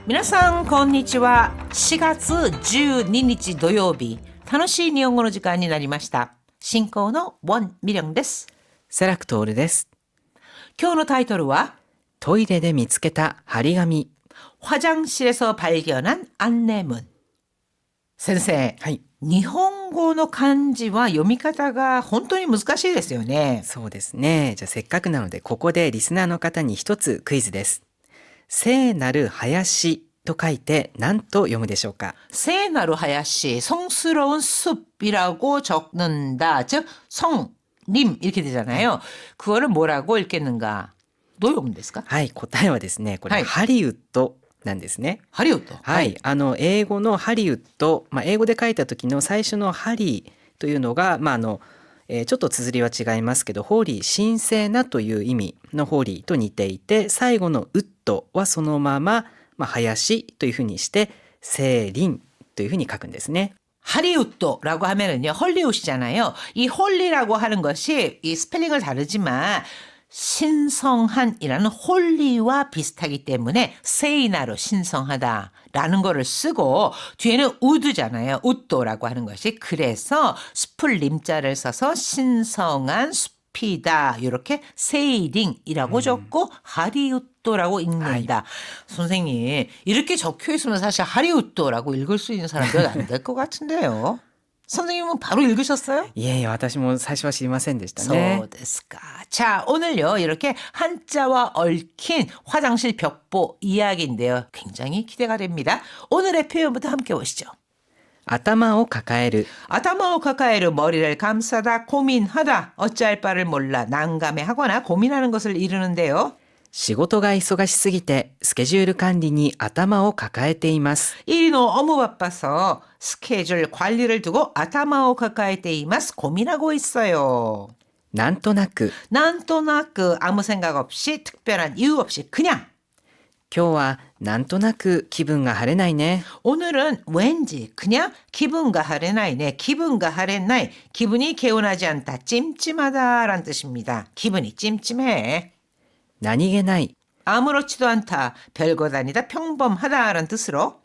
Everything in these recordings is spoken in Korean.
皆さんこんにちは。4月12日土曜日、楽しい日本語の時間になりました。進行のウォン・ミリョンです。セラクトールです。今日のタイトルはトイレで見つけた張り紙。 화장실에서 발견한 안내문。 先生、はい。日本語の漢字は読み方が本当に難しいですよね。そうですね。じゃあせっかくなのでここでリスナーの方に一つクイズです。聖なる林と書いて何と読むでしょうか？ 聖なる林, 성스러운 숲이라고 적는다. 즉 성림 이렇게 되잖아요. 그거를 뭐라고 읽겠는가? どう読むんですか？はい、答えはですね、これ、はいハリウッドなんですね。ハリウッド。はい、英語のハリウッド、英語で書いた時の最初のハリーというのが、ちょっと綴りは違いますけど、ホーリー、神聖なという意味のホーリーと似ていて、最後のウッドはそのまま、林というふうにして聖林というふうに書くんですね。하리우드라고 하면은요, 헐리우드잖아요. 이 홀리라고 하는 것이 이 스펠링을 다르지만 신성한이라는 홀리와 비슷하기 때문에 세이나로 신성하다라는 거를 쓰고 뒤에는 우드잖아요. 우도라고 하는 것이. 그래서 숲을 림자를 써서 신성한 숲이다. 이렇게 세이링이라고 적고 하리우드라고 읽는다. 선생님, 이렇게 적혀 있으면 사실 하리우드라고 읽을 수 있는 사람들은 안 될 것 같은데요. 선생님은 바로 읽으셨어요? いえいえ、私も最初は知りませんでしたね。そうですか. 자, 오늘요, 이렇게 한자와 얽힌 화장실 벽보 이야기인데요. 굉장히 기대가 됩니다. 오늘의 표현부터 함께 보시죠. 頭を抱える。 아타마오 카카에르, 머리를 감싸다, 고민하다, 어찌할 바를 몰라, 난감해하거나 고민하는 것을 이르는데요. 仕事が忙しすぎてスケジュール管理に頭を抱えています。 일이 너무 바빠서 스케줄 관리를 두고 아타마오 카카에테 이마스 고민하고 있어요. なんとなく 난또나그 아무 생각 없이 특별한 이유 없이 그냥 今日はなんとなく気分が晴れないね。 오늘은 왠지 그냥 기분가 하레나이네. 기분가 하레나이. 기분이 개운하지 않다. 찜찜하다라는 뜻입니다. 기분이 찜찜해. 何気ない 아무렇지도 않다. 별것 아니다. 평범하다라는 뜻으로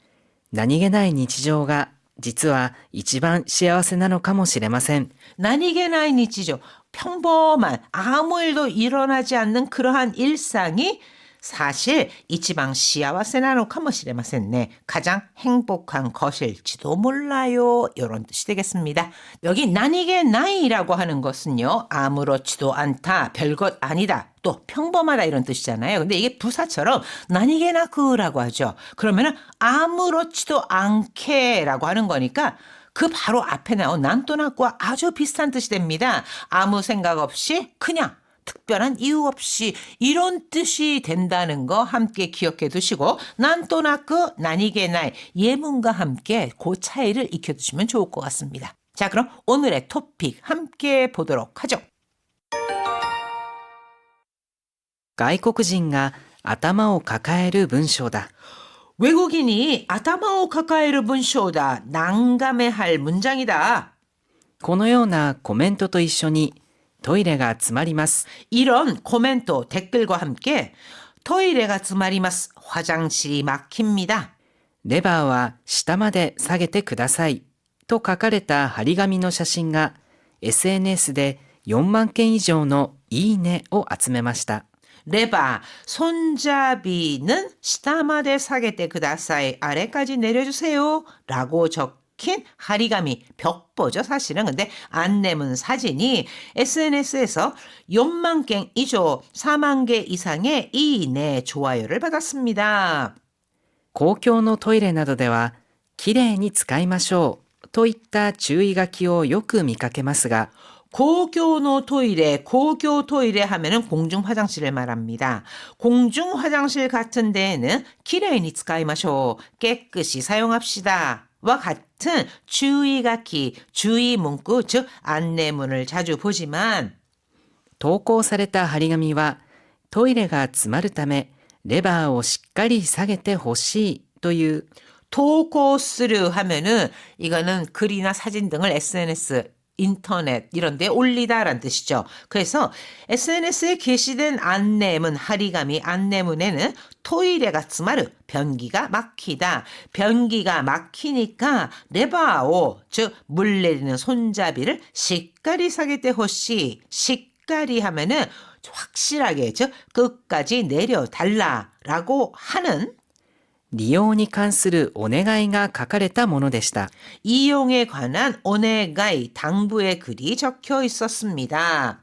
何気ない日常が実は一番幸せなのかもしれません。 나니게나이 니치죠. 평범한 아무 일도 일어나지 않는 그러한 일상이 사실 이치방 시아와세나노 카모시레마센네 가장 행복한 것일지도 몰라요. 이런 뜻이 되겠습니다. 여기 나니게 나이라고 하는 것은요, 아무렇지도 않다, 별것 아니다, 또 평범하다 이런 뜻이잖아요. 근데 이게 부사처럼 나니게 나크라고 하죠. 그러면은 아무렇지도 않게라고 하는 거니까 그 바로 앞에 나온 난또나과 아주 비슷한 뜻이 됩니다. 아무 생각 없이 그냥 특별한 이유 없이 이런 뜻이 된다는 거 함께 기억해 두시고 난또나그 나니게나이 예문과 함께 그 차이를 익혀두시면 좋을 것 같습니다. 자, 그럼 오늘의 토픽 함께 보도록 하죠. 外国人が頭を抱える文章だ。 외국인이 아타마오 카카에르 문쇼다. 난감해할 문장이다. このようなコメントと一緒にトイレが詰まります。 이런 코멘토 댓글과 함께 토이레가詰まります. 화장실이 막힙니다. レバーは下まで下げてくださいと書かれた張り紙の写真が SNS で4万件以上のいいねを集めました。 레바, 손잡이는 시타마데 사게테 그다사이, 아래까지 내려주세요 라고 적힌 하리가미, 벽보죠 사실은. 근데 안내문 사진이 SNS에서 4만 개 이조 4만 개 이상의 이네 좋아요를 받았습니다. 公共のトイレなどではきれいに使いましょうといった注意書きをよく見かけますが、 고교 토이레 하면은 공중 화장실을 말합니다. 공중 화장실 같은 데에는 기레이니 쓰카이마쇼, 깨끗이 사용합시다. 와 같은 주의가키, 주의 문구, 즉 안내문을 자주 보지만 投稿された張り紙はトイレが詰まるためレバーをしっかり下げてほしいという 토고스르 하면은 이거는 글이나 사진 등을 SNS 인터넷 이런 데 올리다라는 뜻이죠. 그래서 SNS에 게시된 안내문, 하리가미 안내문에는 토이레가 츠마르, 변기가 막히다. 변기가 막히니까 레바오, 즉 물 내리는 손잡이를 시까리 사게때 호시. 시까리 하면은 확실하게, 즉 끝까지 내려달라라고 하는 利用に関するお願いが書かれたものでした。 이용에 관한 오네가이 당부의 글이 적혀 있었습니다.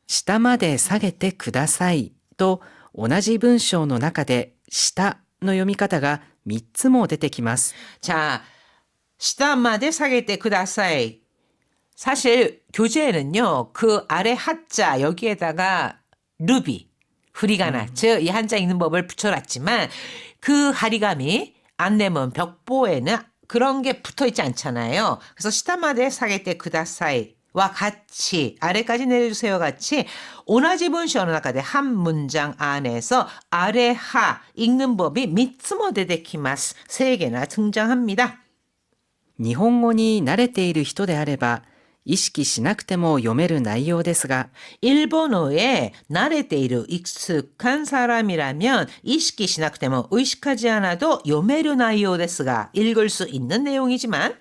下まで下げてくださいと同じ文章の中で下の読み方が3つも出てきます。 자, 시다마데 사게때 쿠다사이. 사실 교재에는요, 그 아래 하자 여기에다가 루비, 후리가나, 즉 이 한자 읽는 법을 붙여놨지만 그 하리가미, 안내문, 벽보에는 그런 게 붙어 있지 않잖아요. 그래서 시다마데 사게때 쿠다사이와 같이 아래까지 내려주세요 같이 오나지 문쇼의 나카데 한 문장 안에서 아래 하 읽는 법이 미츠모 데데키마스 3개나 등장합니다. 日本語に慣れている人であれば意識しなくても読める内容ですが、 일본어에 나레테이르 익숙한 사람이라면 이시키 시나쿠테모 의식하지 않아도 요메르 나이오ですが 읽을 수 있는 내용이지만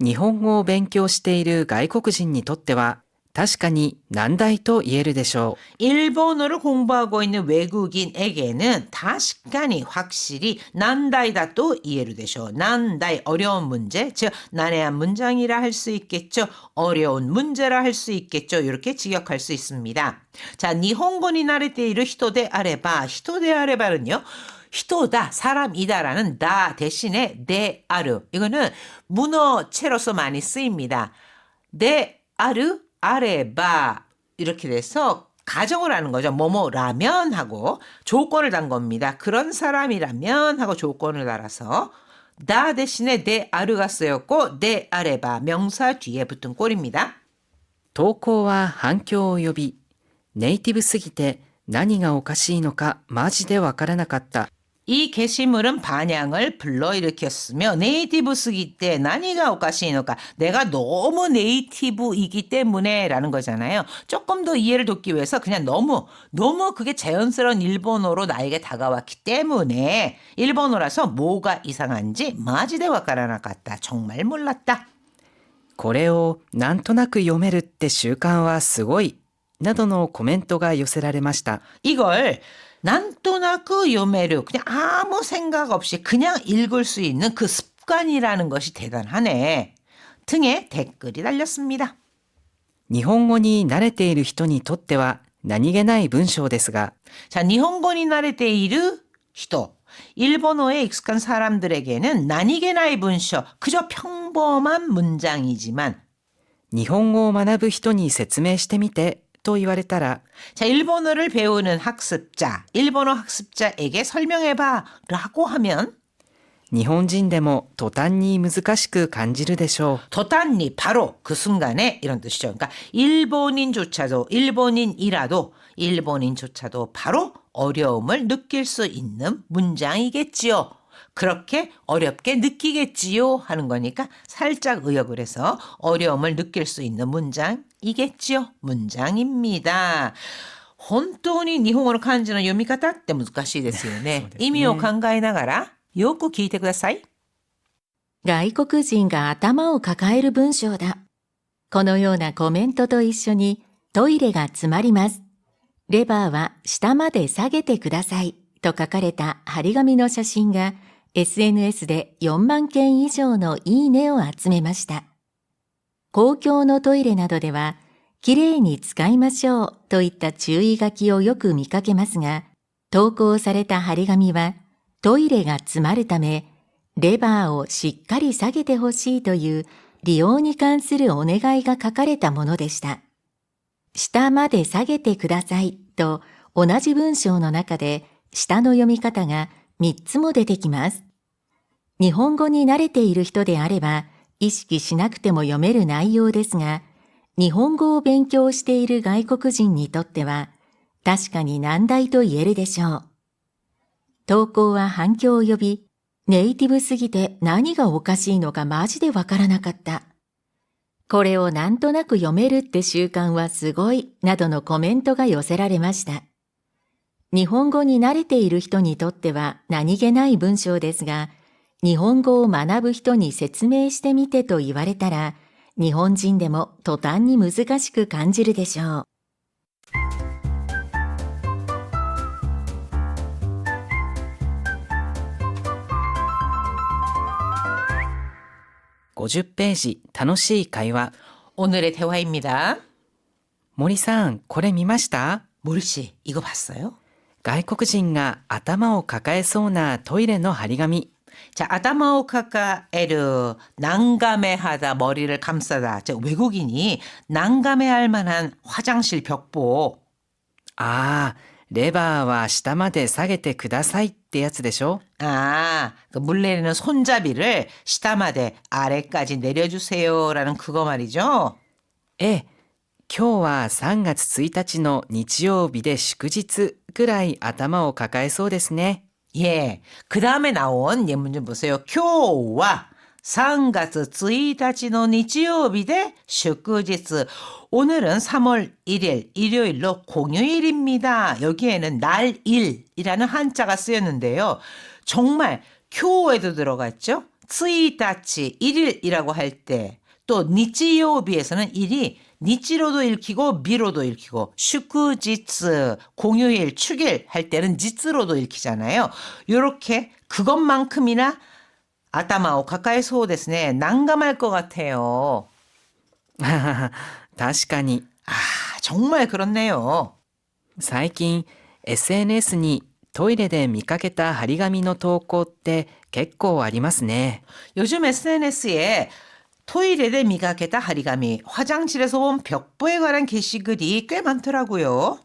日本語を勉強している外国人にとっては確かに難題と言えるでしょう。 일본어를 공부하고 있는 외국인에게는 다시까니 확실히 난다이다 또 이해를 되죠. 난다이 어려운 문제, 즉 난해한 문장이라 할 수 있겠죠. 어려운 문제라 할 수 있겠죠. 이렇게 직역할 수 있습니다. 자, 니혼고니 나레테이르 히토데 아레바. 히토데 아레바는요. 히토다, 사람이다라는 다 대신에 네 아르. 이거는 문어체로서 많이 쓰입니다. 네 아르 아레바 이렇게 돼서 가정을 하는 거죠. 뭐뭐라면 하고 조건을 단 겁니다. 그런 사람이라면 하고 조건을 달아서 다 대신에 네 아르가 쓰였고 네 아레바 명사 뒤에 붙은 꼴입니다. 投稿は反響を呼び、ネイティブすぎて何がおかしいのかマジでわからなかった。 이 게시물은 반향을 불러일으켰으며 네이티브 쓰기 때 나니가 오카시노까 내가 너무 네이티브이기 때문에 라는 거잖아요. 조금 더 이해를 돕기 위해서 그냥 너무 그게 자연스러운 일본어로 나에게 다가왔기 때문에 일본어라서 뭐가 이상한지 마지대 와까라나갔다. 정말 몰랐다. これをなんとなく読めるって習慣はすごいなどのコメントが寄せられました。 이걸 난또나그 요메르 그냥 아무 생각 없이 그냥 읽을 수 있는 그 습관이라는 것이 대단하네. 등에 댓글이 달렸습니다. 日本語に慣れている人にとっては何気ない文章ですが、 자, 니혼고니 나레테이르 히토. 일본어에 익숙한 사람들에게는 나니게나이 문쇼. 그저 평범한 문장이지만 日本語を学ぶ人に説明してみてと言われたら、 자, 일본어를 배우는 학습자, 일본어 학습자에게 설명해봐 라고 하면 日本人でも途端に難しく感じるでしょう。 도단니 바로 그 순간에 이런 뜻이죠. 그러니까 일본인조차도 바로 어려움을 느낄 수 있는 문장이겠지요. 그렇게 어렵게 느끼겠지요 하는 거니까 살짝 의역을 해서 어려움을 느낄 수 있는 문장이겠지요. 문장입니다. 本当に日本語の漢字の読み方って難しいですよね。意味を考えながらよく聞いてください。外国人が頭を抱える文章だ。このようなコメントと一緒にトイレが詰まります。レバーは下まで下げてくださいと書かれた張り紙の写真が SNS で4万件以上のいいねを集めました。公共のトイレなどではきれいに使いましょうといった注意書きをよく見かけますが、投稿された張り紙はトイレが詰まるためレバーをしっかり下げてほしいという利用に関するお願いが書かれたものでした。下まで下げてくださいと同じ文章の中で下の読み方が3つも出てきます。日本語に慣れている人であれば意識しなくても読める内容ですが、日本語を勉強している外国人にとっては確かに難題と言えるでしょう。投稿は反響を呼び、ネイティブすぎて何がおかしいのかマジでわからなかった。これをなんとなく読めるって習慣はすごい、などのコメントが寄せられました。日本語に慣れている人にとっては何気ない文章ですが、日本語を学ぶ人に説明してみてと言われたら、日本人でも途端に難しく感じるでしょう。50ページ、楽しい会話。 오늘의 대화입니다. 森さん、これ見ました？ 모리씨, 이거 봤어요? 外国人が頭を抱えそうなトイレの張り紙。 자, 아다마오 카카에르 난감해하다 머리를 감싸다. 저 외국인이 난감해할 만한 화장실 벽보. ああ、レバーは下まで下げてくださいってやつでしょ？ 아, 그 물 내리는 손잡이를 시다마데 아래까지 내려주세요라는 그거 말이죠. ええ、今日は3月1日の日曜日で祝日ぐらい頭を抱えそうですね。 예, 그 다음에 나온 예문 좀 보세요. 교와 3월 1日の 日曜日대 슈크지츠. 오늘은 3월 1일 일요일로 공휴일입니다. 여기에는 날일이라는 한자가 쓰였는데요. 정말 교에도 들어갔죠. 1日 1일이라고 할 때 또 니치요비에서는 일이 니치로도 읽히고 미로도 읽히고 슈크지츠 공휴일 축일 할 때는 지츠로도 읽히잖아요. 요렇게 그것만큼이나 아타마오 가까이 소데스네 난감할 것 같아요. 確かに。 아, 정말 그렇네요. 最近 SNS にトイレで見かけた張り紙の投稿って結構ありますね。 요즘 SNS에 토일에 미가게다 하리가미 화장실에서 본 벽보에 관한 게시글이 꽤 많더라고요.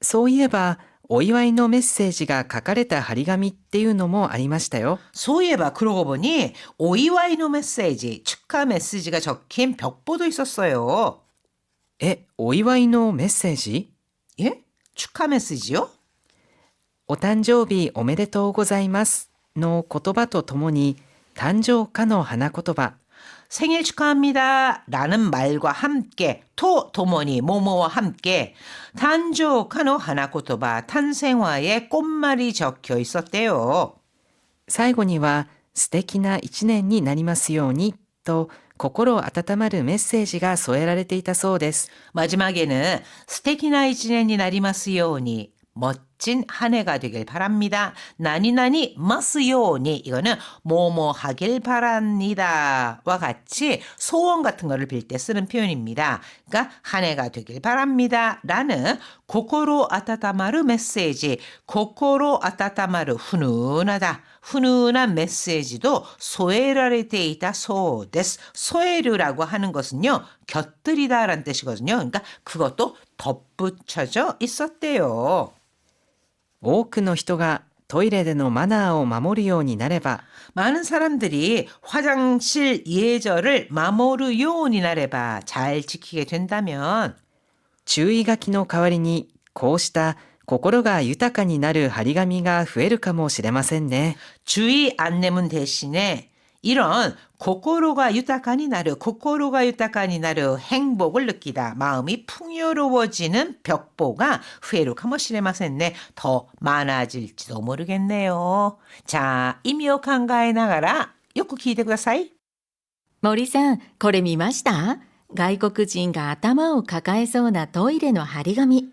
そういえばお祝いのメッセージが書かれた張り紙っていうのもありましたよ。 소위에봐 그러고 보니 오이와이노 메시지 축하 메시지가 적힌 벽보도 있었어요. え、お祝いのメッセージ？ 예? 축하 메시지요? お誕生日おめでとうございますの言葉とともに誕生花の花言葉。 생일 축하합니다 라는 말과 함께 도모니 모모와 함께 단조카노 하나코토바 탄생화에 꽃말이 적혀 있었대요. 最後には素敵な一年になりますようにと心温まるメッセージが添えられていたそうです。 마지막에는 스테키나 이치넨이 나리마스요니 멋진 한 해가 되길 바랍니다. 나니나니 마스요니 이거는 뭐뭐 하길 바랍니다와 같이 소원 같은 거를 빌 때 쓰는 표현입니다. 그러니까 한 해가 되길 바랍니다 라는 고코로 아타타마르 메시지, 고코로 아타타마르 훈훈하다, 훈훈한 메시지도 소에라레테 있다 소데스. 소에르라고 하는 것은요 곁들이다라는 뜻이거든요. 그러니까 그것도 덧붙여져 있었대요. 多くの人がトイレでのマナーを守るようになれば 많은 사람들이 화장실 예절을 마모르요니 나레바 잘 지키게 된다면 注意書きの代わりにこうした心が豊かになる張り紙が増えるかもしれませんね。 주의 안내문 대신에 이런 고코로가 유타카니 나르, 고코로가 유타카니 나르 행복을 느끼다, 마음이 풍요로워지는 벽보가 후회로 가모시레마센네 더 많아질지도 모르겠네요. 자, 이미오칸가에 나가라. 요코 기대 구다사이. 森さん、これ見ました？外国人が頭を抱えそうなトイレの張り紙。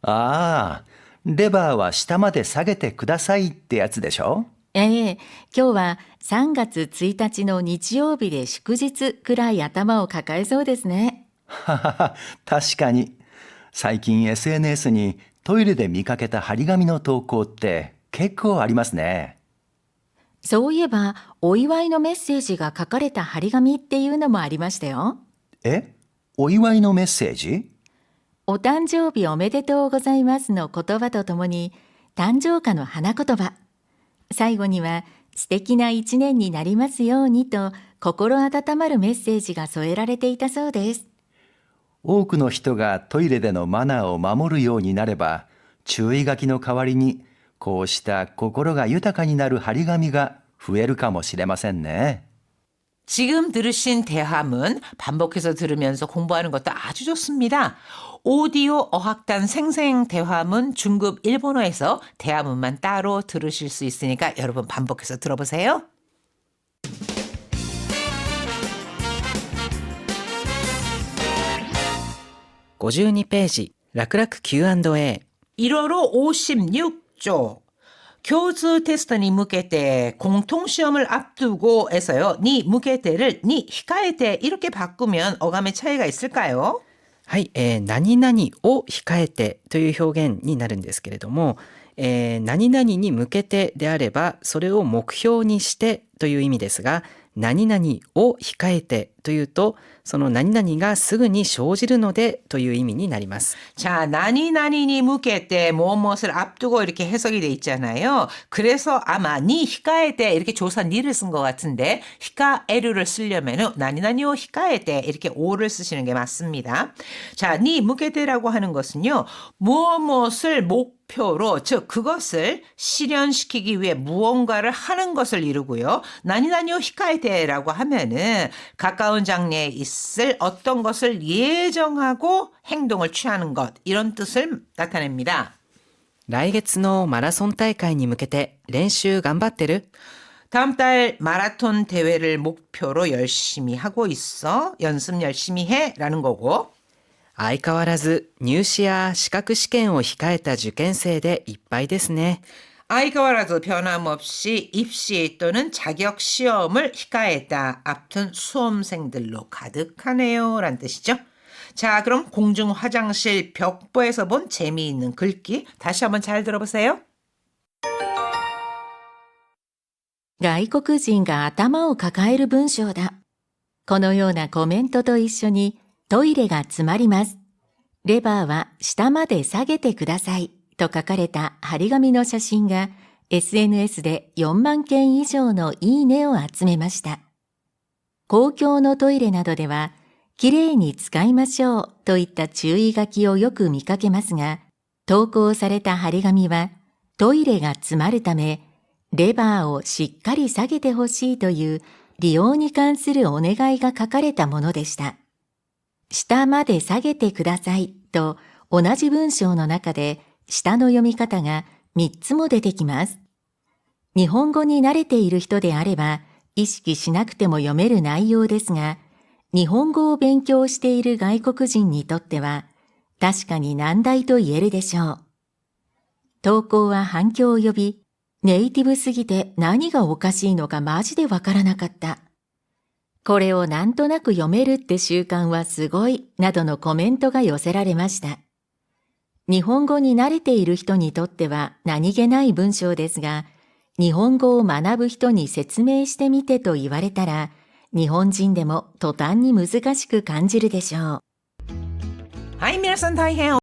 ああ、レバーは下まで下げてくださいってやつでしょ？ええ、今日は3月1日の日曜日で祝日くらい頭を抱えそうですね。ははは、確かに。最近 SNS にトイレで見かけた張り紙の投稿って結構ありますね。そういえば、お祝いのメッセージが書かれた張り紙っていうのもありましたよ。え？お祝いのメッセージ？お誕生日おめでとうございますの言葉とともに、誕生花の花言葉。最後には素敵な一年になりますようにと心温まるメッセージが添えられていたそうです。多くの人がトイレでのマナーを守るようになれば、注意書きの代わりにこうした心が豊かになる張り紙が増えるかもしれませんね。 지금 들으신 대화문 반복해서 들으면서 공부하는 것도 아주 좋습니다. 오디오 어학단 생생 대화문 중급 일본어에서 대화문만 따로 들으실 수 있으니까 여러분 반복해서 들어보세요. 52ページ、楽々 Q&A。 1어로 56조. 교수 테스트니 무게대 공통시험을 앞두고에서요. 니 무게대를 니 히카에테 이렇게 바꾸면 어감의 차이가 있을까요? はい、何々を控えてという表現になるんですけれども、何々に向けてであればそれを目標にしてという意味ですが、何々を控えてというとその何々がすぐに生じるのでという意味になります。 자, 나니나니니 무게대 무엇을 앞두고 이렇게 해석이 돼 있잖아요. 그래서 아마 니 히카에테 이렇게 조사 니를 쓴 것 같은데 히카에루를 쓰려면은 나니나니오 히카에테 이렇게 오를 쓰시는 게 맞습니다. 자, 니 무게대라고 하는 것은요. 무엇을 목표로 즉 그것을 실현시키기 위해 무언가를 하는 것을 이루고요. 나니나니오 히카에테라고 하면은 가까운 장래에 있을 어떤 것을 예정하고 행동을 취하는 것 이런 뜻을 나타냅니다. 来月のマラソン大会に向けて練習頑張ってる？ 다음 달 마라톤 대회를 목표로 열심히 하고 있어. 연습 열심히 해 라는 거고 相変わらず入試や資格試験を控えた受験生でいっぱいですね。 아이가와라도 변함없이 입시 또는 자격 시험을 히카에다 앞둔 수험생들로 가득하네요 라는 뜻이죠. 자, 그럼 공중 화장실 벽보에서 본 재미있는 글귀 다시 한번 잘 들어보세요. 外国人が頭を抱える文章だ。このようなコメントと一緒にトイレが詰まります。レバーは下まで下げてくださいと書かれた張り紙の写真が SNS で4万件以上のいいねを集めました。公共のトイレなどではきれいに使いましょうといった注意書きをよく見かけますが、投稿された張り紙はトイレが詰まるためレバーをしっかり下げてほしいという利用に関するお願いが書かれたものでした。下まで下げてくださいと同じ文章の中で下の読み方が3つも出てきます。日本語に慣れている人であれば意識しなくても読める内容ですが、日本語を勉強している外国人にとっては確かに難題と言えるでしょう。投稿は反響を呼び、ネイティブすぎて何がおかしいのかマジでわからなかった。これをなんとなく読めるって習慣はすごいなどのコメントが寄せられました。日本語に慣れている人にとっては何気ない文章ですが、日本語を学ぶ人に説明してみてと言われたら、日本人でも途端に難しく感じるでしょう。はい、皆さん大変